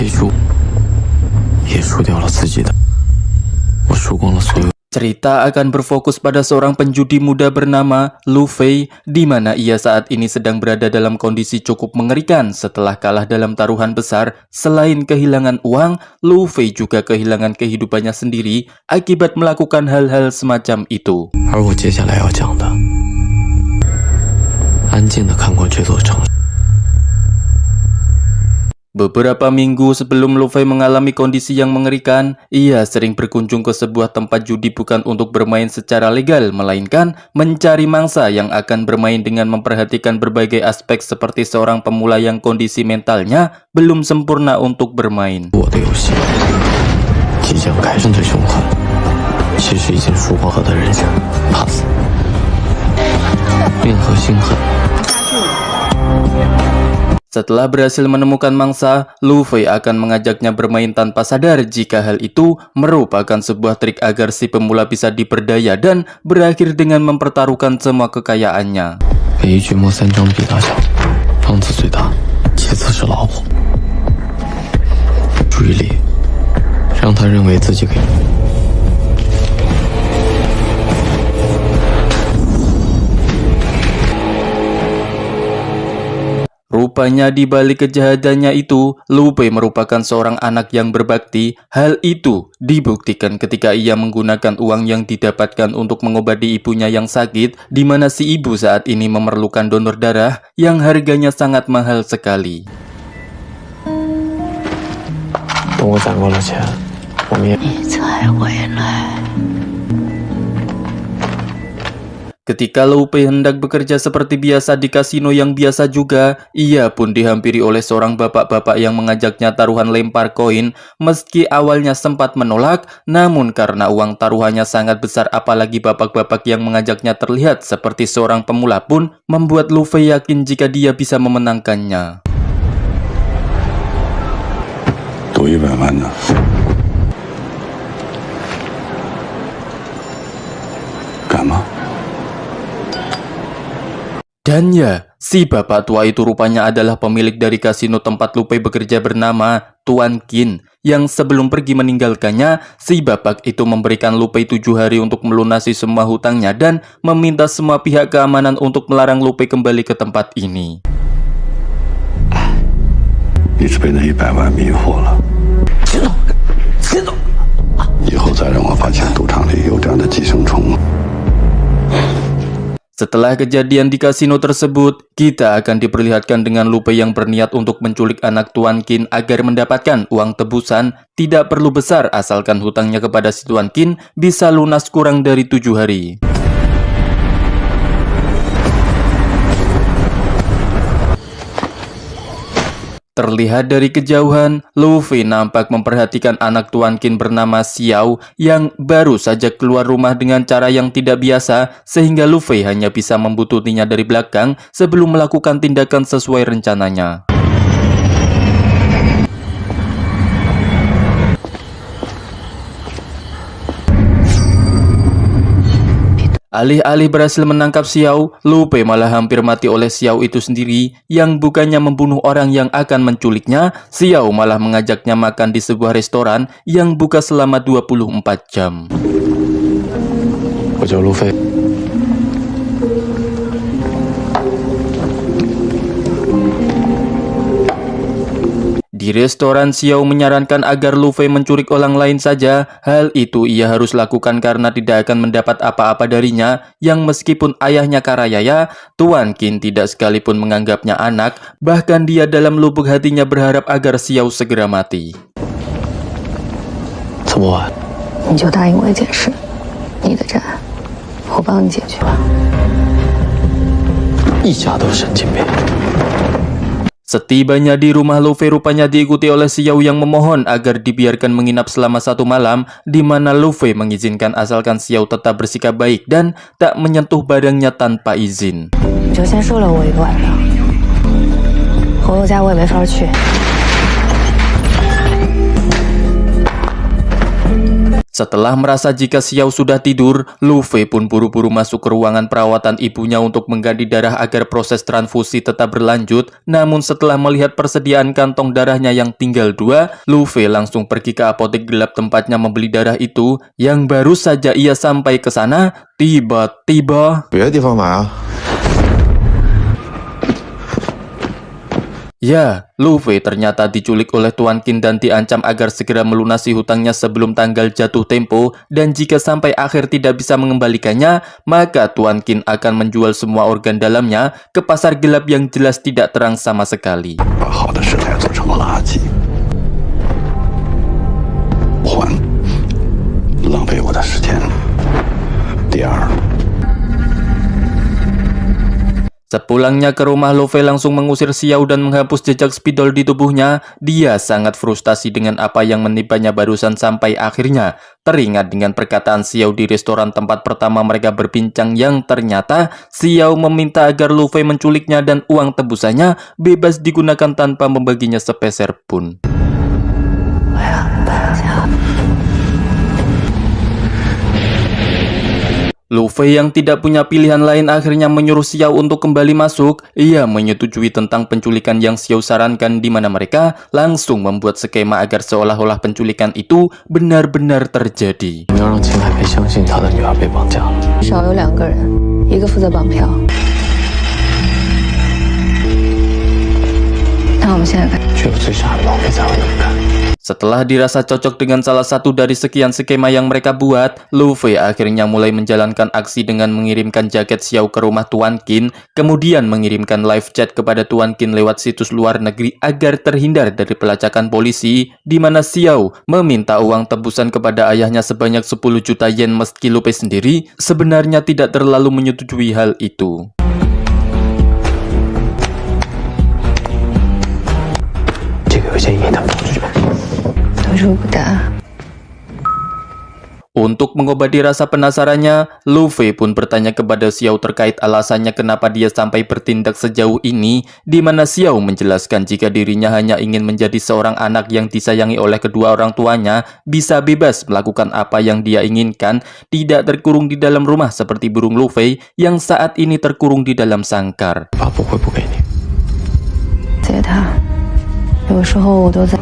飞输，也输掉了自己的。我输光了所有。 Cerita akan berfokus pada seorang penjudi muda bernama Lu Fei, di mana ia saat ini sedang berada dalam kondisi cukup mengerikan setelah kalah dalam taruhan besar. Selain kehilangan uang, Lu Fei juga kehilangan kehidupannya sendiri akibat melakukan hal-hal semacam itu. 而我接下来要讲的，安静地看过这座城市。 Beberapa minggu sebelum Lu Fei mengalami kondisi yang mengerikan, ia sering berkunjung ke sebuah tempat judi bukan untuk bermain secara legal, melainkan mencari mangsa yang akan bermain dengan memperhatikan berbagai aspek seperti seorang pemula yang kondisi mentalnya belum sempurna untuk bermain. 我的游戏即将开始的凶狠，其实已经输过河的人怕死，任何心狠。 Setelah berhasil menemukan mangsa, Lu Fei akan mengajaknya bermain tanpa sadar jika hal itu merupakan sebuah trik agar si pemula bisa diperdaya dan berakhir dengan mempertaruhkan semua kekayaannya. 每一局摸3张币大小，帮子最大，其次是老婆。注意力，让他认为自己可以。 Rupanya di balik kejahatannya itu, Lu Fei merupakan seorang anak yang berbakti. Hal itu dibuktikan ketika ia menggunakan uang yang didapatkan untuk mengobati ibunya yang sakit, di mana si ibu saat ini memerlukan donor darah yang harganya sangat mahal sekali. 等我攒够了钱，我们也。你才回来。 Ketika Lu Fei hendak bekerja seperti biasa di kasino yang biasa juga, ia pun dihampiri oleh seorang bapak-bapak yang mengajaknya taruhan lempar koin. Meski awalnya sempat menolak, namun karena uang taruhannya sangat besar apalagi bapak-bapak yang mengajaknya terlihat seperti seorang pemula pun membuat Lu Fei yakin jika dia bisa memenangkannya. 赌100万呢？ 敢吗？ Dan ya, si bapak tua itu rupanya adalah pemilik dari kasino tempat Lu Fei bekerja bernama Tuan Qin. Yang sebelum pergi meninggalkannya, si bapak itu memberikan Lu Fei 7 hari untuk melunasi semua hutangnya dan meminta semua pihak keamanan untuk melarang Lu Fei kembali ke tempat ini. 你是被那100万迷惑了。钱总，以后再让我发现赌场里有这样的寄生虫。 Setelah kejadian di kasino tersebut, kita akan diperlihatkan dengan Lu Fei yang berniat untuk menculik anak Tuan Qin agar mendapatkan uang tebusan. Tidak perlu besar asalkan hutangnya kepada si Tuan Qin bisa lunas kurang dari 7 hari. Terlihat dari kejauhan, Lu Fei nampak memperhatikan anak Tuan Qin bernama Xiao yang baru saja keluar rumah dengan cara yang tidak biasa, sehingga Lu Fei hanya bisa membututinya dari belakang sebelum melakukan tindakan sesuai rencananya. Alih-alih berhasil menangkap Xiao, Lu Fei malah hampir mati oleh Xiao itu sendiri. Yang bukannya membunuh orang yang akan menculiknya, Xiao malah mengajaknya makan di sebuah restoran yang buka selama 24 jam. 我叫路飞。 Di restoran, Xiao menyarankan agar Lu Fei menculik orang lain saja. Hal itu ia harus lakukan karena tidak akan mendapat apa-apa darinya. Yang meskipun ayahnya Karayaya, Tuan Qin tidak sekalipun menganggapnya anak. Bahkan dia dalam lubuk hatinya berharap agar Xiao segera mati. 这么晚，你就答应我一件事，你的债我帮你解决吧。一家都是神经病。 Setibanya di rumah, Lu Fei rupanya diikuti oleh Xiao yang memohon agar dibiarkan menginap selama 1 malam, di mana Lu Fei mengizinkan asalkan Xiao tetap bersikap baik dan tak menyentuh barangnya tanpa izin. 你就先收留我1个晚上，朋友家我也没法去。Setelah merasa jika Xiao sudah tidur, Lu Fei pun buru-buru masuk ke ruangan perawatan ibunya untuk mengganti darah agar proses transfusi tetap berlanjut. Namun setelah melihat persediaan kantong darahnya yang tinggal 2, Lu Fei langsung pergi ke apotek gelap tempatnya membeli darah itu. Yang baru saja ia sampai ke sana, tiba-tiba... 别的地方买啊。 Ya, Lu Fei ternyata diculik oleh Tuan Qin dan diancam agar segera melunasi hutangnya sebelum tanggal jatuh tempo, dan jika sampai akhir tidak bisa mengembalikannya, maka Tuan Qin akan menjual semua organ dalamnya ke pasar gelap yang jelas tidak terang sama sekali. 把好的食材做成了垃圾，还浪费我的时间。第二， Sepulangnya ke rumah, Lu Fei langsung mengusir Xiao dan menghapus jejak spidol di tubuhnya. Dia sangat frustasi dengan apa yang menimpannya barusan sampai akhirnya teringat dengan perkataan Xiao di restoran tempat pertama mereka berbincang yang ternyata Xiao meminta agar Lu Fei menculiknya dan uang tebusannya bebas digunakan tanpa membaginya sepeser pun. Lu Fei yang tidak punya pilihan lain akhirnya menyuruh Xiao untuk kembali masuk. Ia menyetujui tentang penculikan yang Xiao sarankan, di mana mereka langsung membuat skema agar seolah-olah penculikan itu benar-benar terjadi. 你要让秦海培相信他的女儿被绑架了。少有2个人，一个负责绑票。那我们现在开始。只有最傻的王妃才会那么干。 Setelah dirasa cocok dengan salah satu dari sekian skema yang mereka buat, Lu Fei akhirnya mulai menjalankan aksi dengan mengirimkan jaket Xiao ke rumah Tuan Qin, kemudian mengirimkan live chat kepada Tuan Qin lewat situs luar negeri agar terhindar dari pelacakan polisi, di mana Xiao meminta uang tebusan kepada ayahnya sebanyak 10 juta yen meski Lu Fei sendiri sebenarnya tidak terlalu menyetujui hal itu. 这个邮件印他们出去吧。 如不答， Untuk mengobati rasa penasarannya, Lu Fei pun bertanya kepada Xiao terkait alasannya kenapa dia sampai bertindak sejauh ini, di mana Xiao menjelaskan jika dirinya hanya ingin menjadi seorang anak yang disayangi oleh kedua orang tuanya, bisa bebas melakukan apa yang dia inginkan, tidak terkurung di dalam rumah seperti burung Lu Fei yang saat ini terkurung di dalam sangkar. 爸不会不给你。谢谢他，有时候我都在。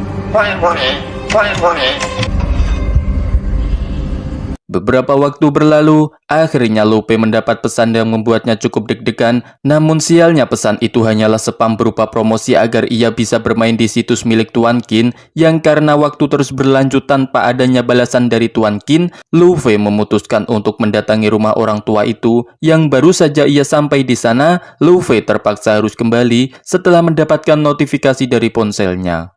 Beberapa waktu berlalu, akhirnya Lu Fei mendapat pesan yang membuatnya cukup deg-degan, namun sialnya pesan itu hanyalah spam berupa promosi agar ia bisa bermain di situs milik Tuan Qin, yang karena waktu terus berlanjut tanpa adanya balasan dari Tuan Qin, Lu Fei memutuskan untuk mendatangi rumah orang tua itu. Yang baru saja ia sampai di sana, Lu Fei terpaksa harus kembali setelah mendapatkan notifikasi dari ponselnya.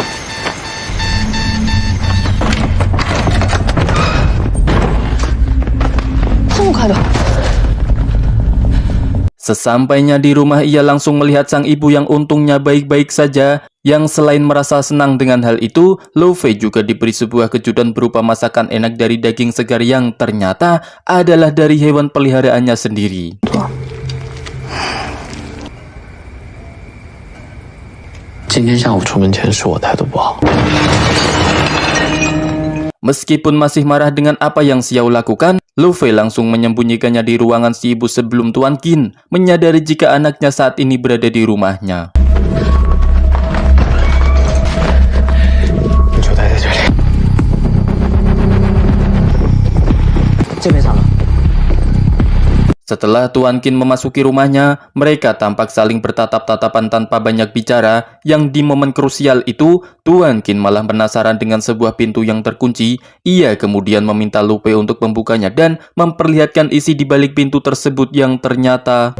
Sesampainya di rumah, ia langsung melihat sang ibu yang untungnya baik-baik saja. Yang selain merasa senang dengan hal itu, Lu Fei juga diberi sebuah kejutan berupa masakan enak dari daging segar yang ternyata adalah dari hewan peliharaannya sendiri. 今天下午出门前是我态度不好。 Meskipun masih marah dengan apa yang Xiao lakukan, Lu Fei langsung menyembunyikannya di ruangan si ibu sebelum Tuan Qin menyadari jika anaknya saat ini berada di rumahnya. 你就待在这里。这边上了。 Setelah Tuan Qin memasuki rumahnya, mereka tampak saling bertatap-tatapan tanpa banyak bicara. Yang di momen krusial itu, Tuan Qin malah penasaran dengan sebuah pintu yang terkunci. Ia kemudian meminta Lu Fei untuk membukanya dan memperlihatkan isi di balik pintu tersebut yang ternyata...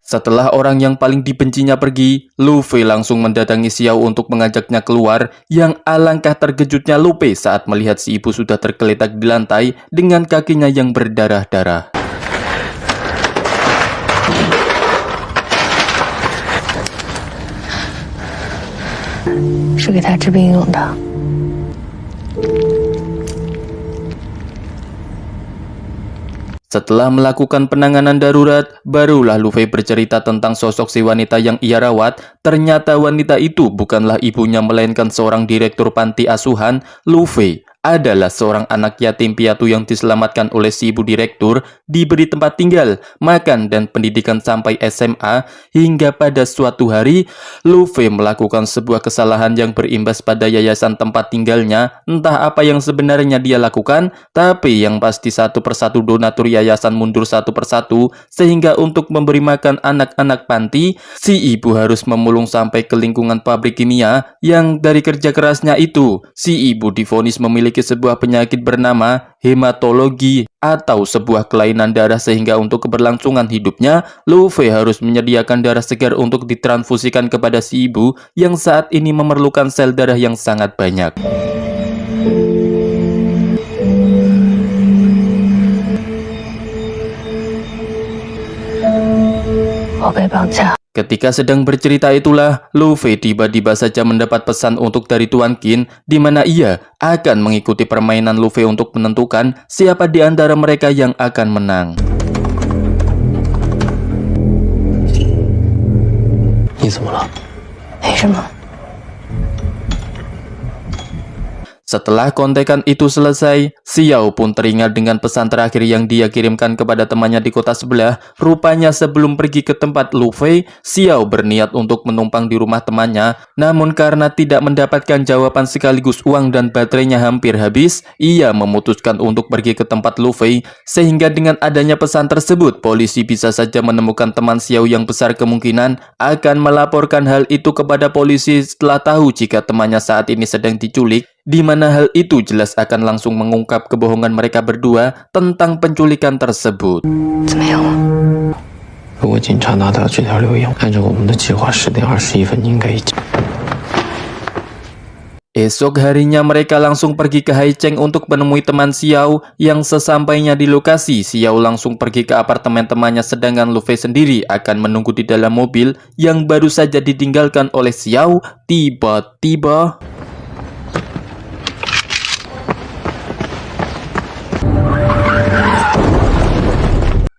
Setelah orang yang paling dibencinya pergi, Lu Fei langsung mendatangi Xiao untuk mengajaknya keluar. Yang alangkah terkejutnya Lu Fei saat melihat si ibu sudah tergeletak di lantai dengan kakinya yang berdarah-darah. Setelah melakukan penanganan darurat, barulah Lu Fei bercerita tentang sosok si wanita yang ia rawat. Ternyata wanita itu bukanlah ibunya melainkan seorang direktur panti asuhan. Lu Fei adalah seorang anak yatim piatu yang diselamatkan oleh si ibu direktur, diberi tempat tinggal, makan, dan pendidikan sampai SMA, hingga pada suatu hari, Lu Fei melakukan sebuah kesalahan yang berimbas pada yayasan tempat tinggalnya. Entah apa yang sebenarnya dia lakukan, tapi yang pasti satu persatu donatur yayasan mundur satu persatu, sehingga untuk memberi makan anak-anak panti, si ibu harus memulung sampai ke lingkungan pabrik kimia. Yang dari kerja kerasnya itu, si ibu divonis memiliki sebuah penyakit bernama hematologi atau sebuah kelainan darah, sehingga untuk keberlangsungan hidupnya, Lu Fei harus menyediakan darah segar untuk ditransfusikan kepada si ibu yang saat ini memerlukan sel darah yang sangat banyak. Ketika sedang bercerita itulah, Lu Fei tiba-tiba saja mendapat pesan dari Tuan Qin, di mana ia akan mengikuti permainan Lu Fei untuk menentukan siapa di antara mereka yang akan menang. Setelah kontekan itu selesai, Xiao pun teringat dengan pesan terakhir yang dia kirimkan kepada temannya di kota sebelah. Rupanya sebelum pergi ke tempat Lu Fei, Xiao berniat untuk menumpang di rumah temannya. Namun karena tidak mendapatkan jawaban sekaligus uang dan baterainya hampir habis, ia memutuskan untuk pergi ke tempat Lu Fei. Sehingga dengan adanya pesan tersebut, polisi bisa saja menemukan teman Xiao yang besar kemungkinan akan melaporkan hal itu kepada polisi setelah tahu jika temannya saat ini sedang diculik. Di mana hal itu jelas akan langsung mengungkap kebohongan mereka berdua tentang penculikan tersebut. Esok harinya mereka langsung pergi ke Haicheng untuk menemui teman Xiao. Yang sesampainya di lokasi, Xiao langsung pergi ke apartemen temannya, sedangkan Lu Fei sendiri akan menunggu di dalam mobil yang baru saja ditinggalkan oleh Xiao. Tiba-tiba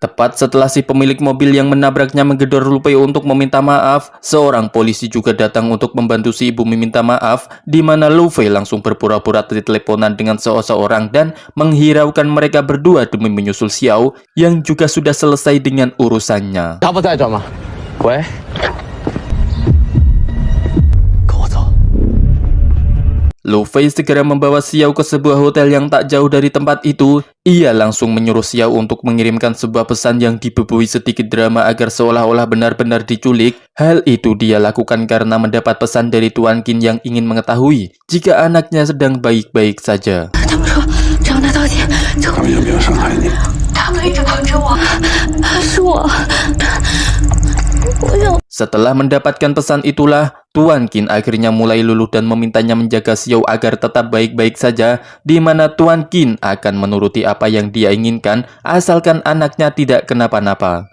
tepat setelah si pemilik mobil yang menabraknya menggedor Lu Fei untuk meminta maaf, seorang polisi juga datang untuk membantu si ibu meminta maaf, di mana Lu Fei langsung berpura-pura teleponan dengan seseorang dan menghiraukan mereka berdua demi menyusul Xiao yang juga sudah selesai dengan urusannya. Lu Fei segera membawa Xiao ke sebuah hotel yang tak jauh dari tempat itu. Ia langsung menyuruh Xiao untuk mengirimkan sebuah pesan yang dibubuhi sedikit drama agar seolah-olah benar-benar diculik. Hal itu dia lakukan karena mendapat pesan dari Tuan Qin yang ingin mengetahui jika anaknya sedang baik-baik saja. Setelah mendapatkan pesan itulah, Tuan Qin akhirnya mulai luluh dan memintanya menjaga Xiao agar tetap baik-baik saja, di mana Tuan Qin akan menuruti apa yang dia inginkan asalkan anaknya tidak kenapa-napa.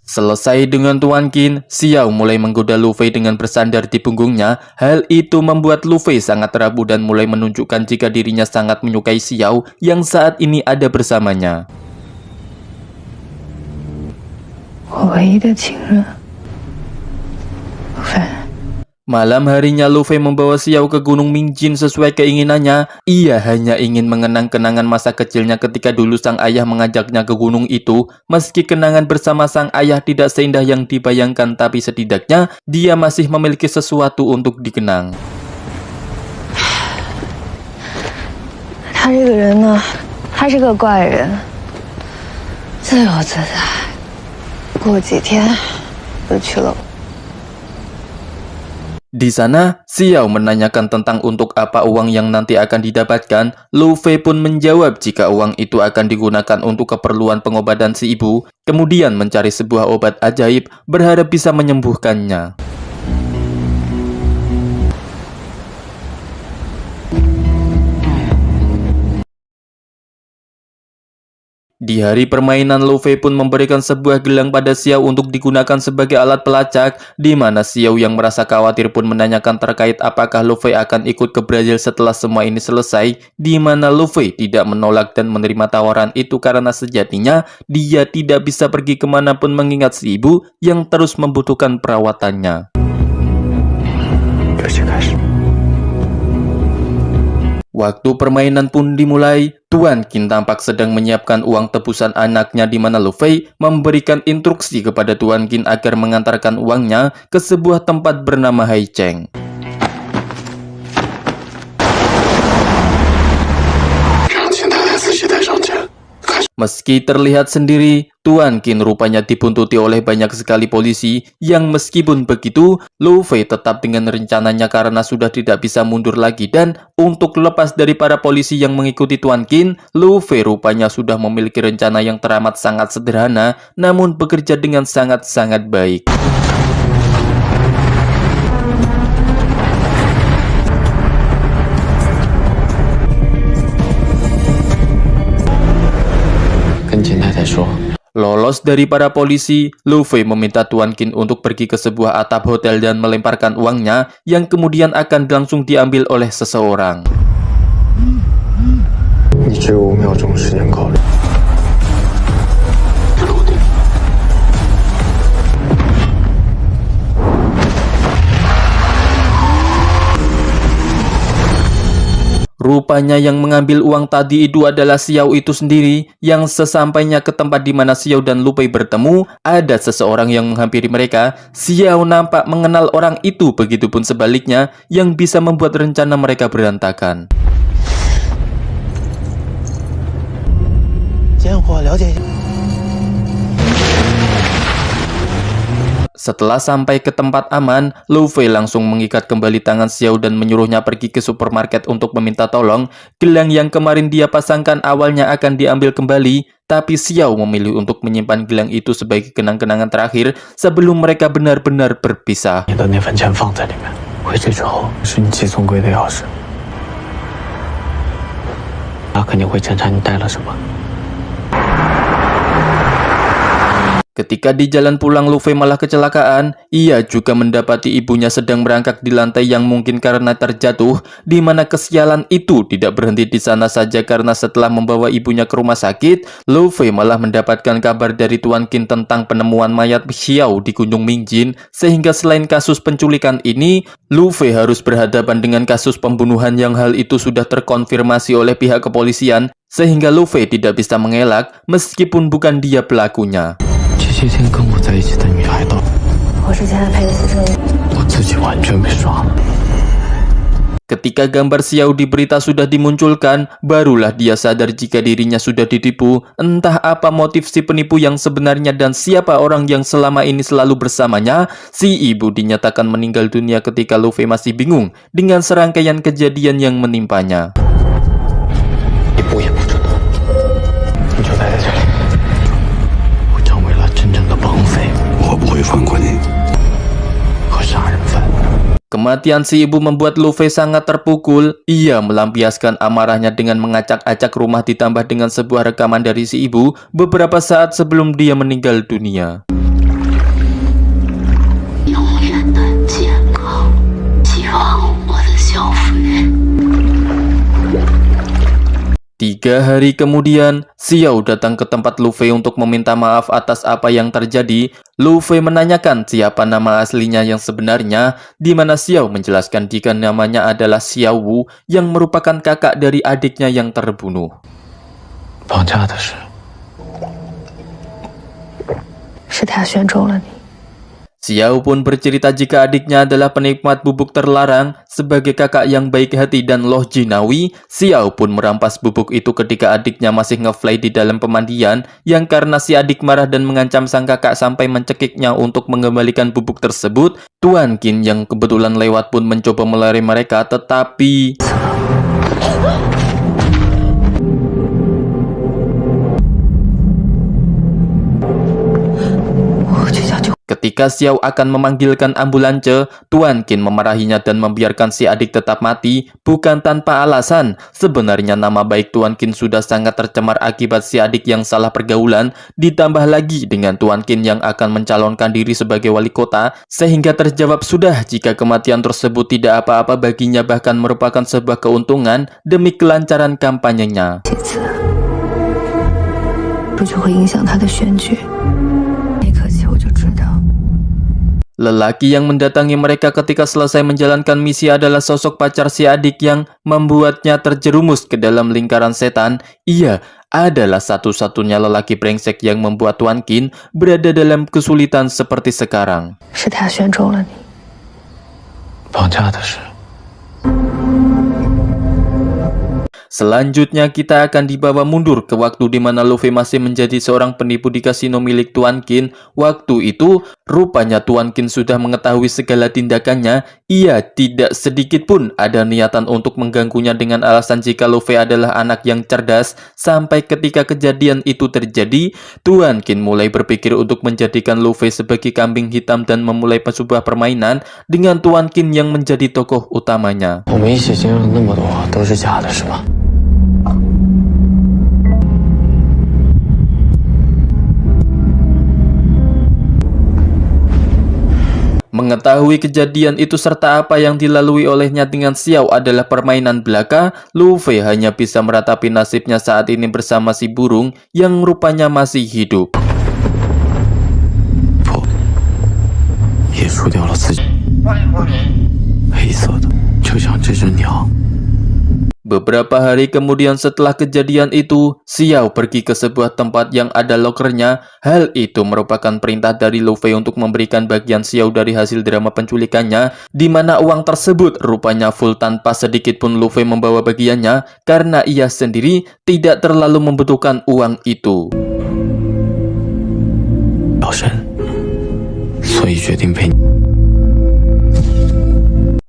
Selesai dengan Tuan Qin, Xiao mulai menggoda Lu Fei dengan bersandar di punggungnya. Hal itu membuat Lu Fei sangat ragu dan mulai menunjukkan jika dirinya sangat menyukai Xiao yang saat ini ada bersamanya. Malam harinya Lu Fei membawa Xiao ke Gunung Mingjin sesuai keinginannya. Ia hanya ingin mengenang kenangan masa kecilnya ketika dulu sang ayah mengajaknya ke gunung itu. Meski kenangan bersama sang ayah tidak seindah yang dibayangkan, tapi setidaknya dia masih memiliki sesuatu untuk dikenang. 他这个人呢，他是个怪人，自由自在，过几天就去了。 Di sana, Xiao menanyakan tentang untuk apa uang yang nanti akan didapatkan. Lu Fei pun menjawab jika uang itu akan digunakan untuk keperluan pengobatan si ibu, kemudian mencari sebuah obat ajaib berharap bisa menyembuhkannya. Di hari permainan, Lu Fei pun memberikan sebuah gelang pada Xiao untuk digunakan sebagai alat pelacak, di mana Xiao yang merasa khawatir pun menanyakan terkait apakah Lu Fei akan ikut ke Brazil setelah semua ini selesai, di mana Lu Fei tidak menolak dan menerima tawaran itu karena sejatinya dia tidak bisa pergi kemanapun mengingat si ibu yang terus membutuhkan perawatannya. Waktu permainan pun dimulai, Tuan Qin tampak sedang menyiapkan uang tebusan anaknya di mana Lu Fei memberikan instruksi kepada Tuan Qin agar mengantarkan uangnya ke sebuah tempat bernama Haicheng. Meski terlihat sendiri, Tuan Qin rupanya dibuntuti oleh banyak sekali polisi yang meskipun begitu, Lu Fei tetap dengan rencananya karena sudah tidak bisa mundur lagi dan untuk lepas dari para polisi yang mengikuti Tuan Qin, Lu Fei rupanya sudah memiliki rencana yang teramat sangat sederhana namun bekerja dengan sangat-sangat baik. Lolos dari para polisi, Lu Fei meminta Tuan Qin untuk pergi ke sebuah atap hotel dan melemparkan uangnya yang kemudian akan langsung diambil oleh seseorang. Rupanya yang mengambil uang tadi itu adalah Xiao itu sendiri, yang sesampainya ke tempat di mana Xiao dan Lu Fei bertemu, ada seseorang yang menghampiri mereka. Xiao nampak mengenal orang itu, begitupun sebaliknya, yang bisa membuat rencana mereka berantakan. Setelah sampai ke tempat aman, Lu Fei langsung mengikat kembali tangan Xiao dan menyuruhnya pergi ke supermarket untuk meminta tolong. Gelang yang kemarin dia pasangkan awalnya akan diambil kembali, tapi Xiao memilih untuk menyimpan gelang itu sebagai kenang-kenangan terakhir sebelum mereka benar-benar berpisah. Ketika di jalan pulang, Lu Fei malah kecelakaan. Ia juga mendapati ibunya sedang merangkak di lantai yang mungkin karena terjatuh, di mana kesialan itu tidak berhenti di sana saja karena setelah membawa ibunya ke rumah sakit, Lu Fei malah mendapatkan kabar dari Tuan Qin tentang penemuan mayat Xiao di Gunung Mingjin, sehingga selain kasus penculikan ini, Lu Fei harus berhadapan dengan kasus pembunuhan yang hal itu sudah terkonfirmasi oleh pihak kepolisian, sehingga Lu Fei tidak bisa mengelak meskipun bukan dia pelakunya. Ketika gambar Xiao di berita sudah dimunculkan, barulah dia sadar jika dirinya sudah ditipu. Entah apa motif si penipu yang sebenarnya dan siapa orang yang selama ini selalu bersamanya. Si ibu dinyatakan meninggal dunia ketika Lu Fei masih bingung dengan serangkaian kejadian yang menimpanya. Kematian si ibu membuat Lu Fei sangat terpukul. Ia melampiaskan amarahnya dengan mengacak-acak rumah ditambah dengan sebuah rekaman dari si ibu beberapa saat sebelum dia meninggal dunia. 3 hari kemudian, Xiao datang ke tempat Lu Fei untuk meminta maaf atas apa yang terjadi. Lu Fei menanyakan siapa nama aslinya yang sebenarnya, di mana Xiao menjelaskan jika namanya adalah Xiao Wu yang merupakan kakak dari adiknya yang terbunuh. Xiao pun bercerita jika adiknya adalah penikmat bubuk terlarang. Sebagai kakak yang baik hati dan loh jinawi, Xiao pun merampas bubuk itu ketika adiknya masih nge-fly di dalam pemandian, yang karena si adik marah dan mengancam sang kakak sampai mencekiknya untuk mengembalikan bubuk tersebut. Tuan Qin yang kebetulan lewat pun mencoba melari mereka, tetapi Ketika Xiao akan memanggilkan ambulans, Tuan Qin memarahinya dan membiarkan si adik tetap mati, bukan tanpa alasan. Sebenarnya nama baik Tuan Qin sudah sangat tercemar akibat si adik yang salah pergaulan, ditambah lagi dengan Tuan Qin yang akan mencalonkan diri sebagai wali kota, sehingga terjawab sudah jika kematian tersebut tidak apa-apa baginya, bahkan merupakan sebuah keuntungan demi kelancaran kampanyenya. 这就会影响他的选举。那刻起我就知道。 Lelaki yang mendatangi mereka ketika selesai menjalankan misi adalah sosok pacar si adik yang membuatnya terjerumus ke dalam lingkaran setan. Ia adalah satu-satunya lelaki brengsek yang membuat Tuan Qin berada dalam kesulitan seperti sekarang. 是他选中了你。绑架的是。 Selanjutnya kita akan dibawa mundur ke waktu di mana Luffy masih menjadi seorang penipu di kasino milik Tuan Qin. Waktu itu, rupanya Tuan Qin sudah mengetahui segala tindakannya. Ia tidak sedikit pun ada niatan untuk mengganggunya dengan alasan jika Luffy adalah anak yang cerdas. Sampai ketika kejadian itu terjadi, Tuan Qin mulai berpikir untuk menjadikan Luffy sebagai kambing hitam dan memulai sebuah permainan dengan Tuan Qin yang menjadi tokoh utamanya. 我们一起经历了那么多，都是假的，是吧？ Mengetahui kejadian itu serta apa yang dilalui olehnya dengan Xiao adalah permainan belaka, Luffy hanya bisa meratapi nasibnya saat ini bersama si burung yang rupanya masih hidup. 也输掉了自己。黑色的，就像这只鸟。 Beberapa hari kemudian setelah kejadian itu, Xiao pergi ke sebuah tempat yang ada lokernya. Hal itu merupakan perintah dari Luffy untuk memberikan bagian Xiao dari hasil drama penculikannya, di mana uang tersebut rupanya full tanpa sedikit pun Luffy membawa bagiannya, karena ia sendiri tidak terlalu membutuhkan uang itu. 老神，所以决定陪你。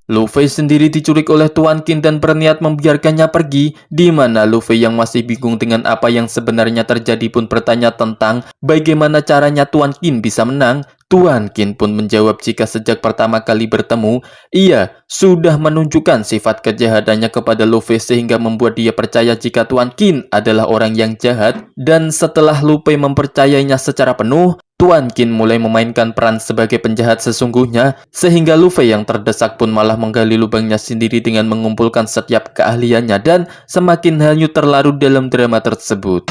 Luffy sendiri diculik oleh Tuan Qin dan berniat membiarkannya pergi, di mana Luffy yang masih bingung dengan apa yang sebenarnya terjadi pun bertanya tentang bagaimana caranya Tuan Qin bisa menang. Tuan Qin pun menjawab jika sejak pertama kali bertemu, ia sudah menunjukkan sifat kejahatannya kepada Luffy sehingga membuat dia percaya jika Tuan Qin adalah orang yang jahat. Dan setelah Luffy mempercayainya secara penuh, Tuan Qin mulai memainkan peran sebagai penjahat sesungguhnya, sehingga Luffy yang terdesak pun malah menggali lubangnya sendiri dengan mengumpulkan setiap keahliannya dan semakin hanyut terlarut dalam drama tersebut.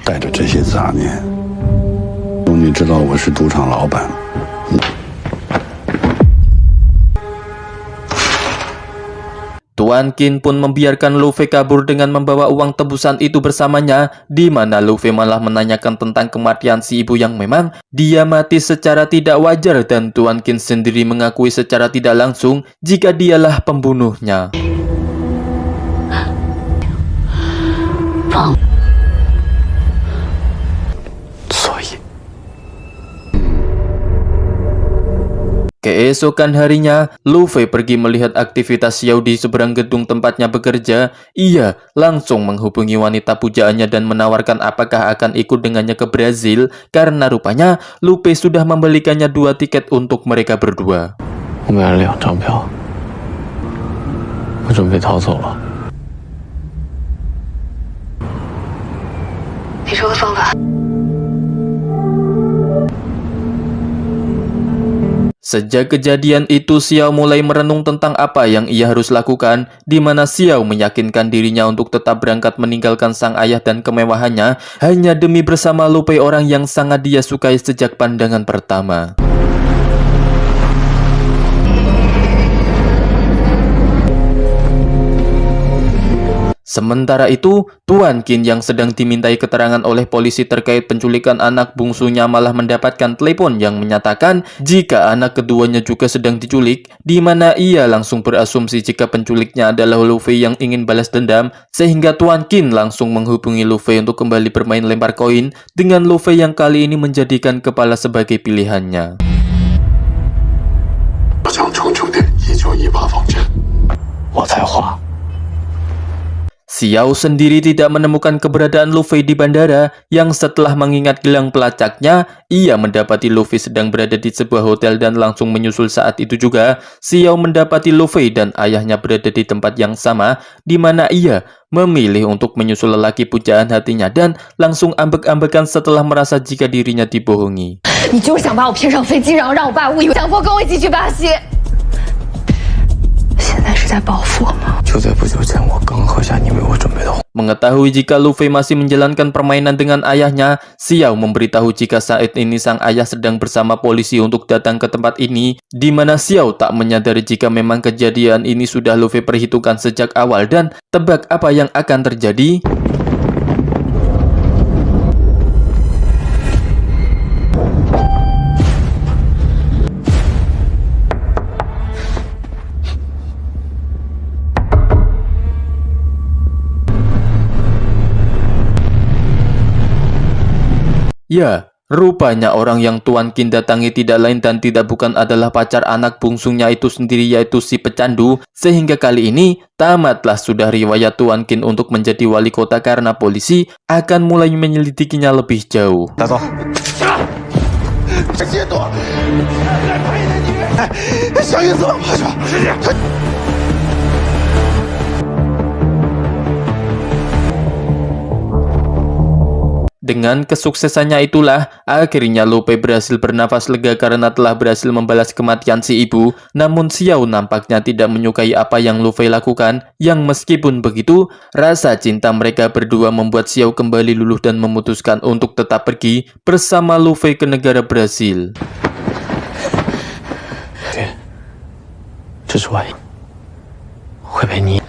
带着这些杂念，你知道我是赌场老板。 Tuan Qin pun membiarkan Luffy kabur dengan membawa uang tebusan itu bersamanya, di mana Luffy malah menanyakan tentang kematian si ibu yang memang dia mati secara tidak wajar, dan Tuan Qin sendiri mengakui secara tidak langsung jika dialah pembunuhnya. Keesokan harinya, Luffy pergi melihat aktivitas Xiao di seberang gedung tempatnya bekerja. Ia langsung menghubungi wanita pujaannya dan menawarkan apakah akan ikut dengannya ke Brazil, karena rupanya Luffy sudah membelikannya 2 tiket untuk mereka berdua. 我买了2张票，我准备逃走了。你说个方法。 Sejak kejadian itu, Xiao mulai merenung tentang apa yang ia harus lakukan, di mana Xiao meyakinkan dirinya untuk tetap berangkat meninggalkan sang ayah dan kemewahannya hanya demi bersama Luffy, orang yang sangat dia sukai sejak pandangan pertama. Sementara itu, Tuan Qin yang sedang dimintai keterangan oleh polisi terkait penculikan anak bungsunya malah mendapatkan telepon yang menyatakan jika anak keduanya juga sedang diculik, di mana ia langsung berasumsi jika penculiknya adalah Luffy yang ingin balas dendam, sehingga Tuan Qin langsung menghubungi Luffy untuk kembali bermain lempar koin, dengan Luffy yang kali ini menjadikan kepala sebagai pilihannya. Xiao sendiri tidak menemukan keberadaan Luffy di bandara, yang setelah mengingat gelang pelacaknya, ia mendapati Luffy sedang berada di sebuah hotel dan langsung menyusul. Saat itu juga, Xiao mendapati Luffy dan ayahnya berada di tempat yang sama, di mana ia memilih untuk menyusul lelaki pujaan hatinya dan langsung ambek-ambekan setelah merasa jika dirinya dibohongi. 你就是想把我骗上飞机，然后让我爸误以为强迫跟我一起去巴西。现在是在报复我吗？ 就在不久前，我刚喝下你为我准备的红。 Mengetahui jika Luffy masih menjalankan permainan dengan ayahnya, Xiao memberitahu jika saat ini sang ayah sedang bersama polisi untuk datang ke tempat ini, di mana Xiao tak menyadari jika memang kejadian ini sudah Luffy perhitungkan sejak awal. Dan tebak apa yang akan terjadi? Ya, rupanya orang yang Tuan Qin datangi tidak lain dan tidak bukan adalah pacar anak bungsunya itu sendiri, yaitu si pecandu. Sehingga kali ini tamatlah sudah riwayat Tuan Qin untuk menjadi wali kota karena polisi akan mulai menyelidikinya lebih jauh. 大总，这些多，哎，小雨怎么跑去？ Dengan kesuksesannya itulah, akhirnya Luffy berhasil bernafas lega karena telah berhasil membalas kematian si ibu. Namun Xiao nampaknya tidak menyukai apa yang Luffy lakukan, yang meskipun begitu, rasa cinta mereka berdua membuat Xiao kembali luluh dan memutuskan untuk tetap pergi bersama Luffy ke negara Brasil. 爹，这是外衣，会陪你。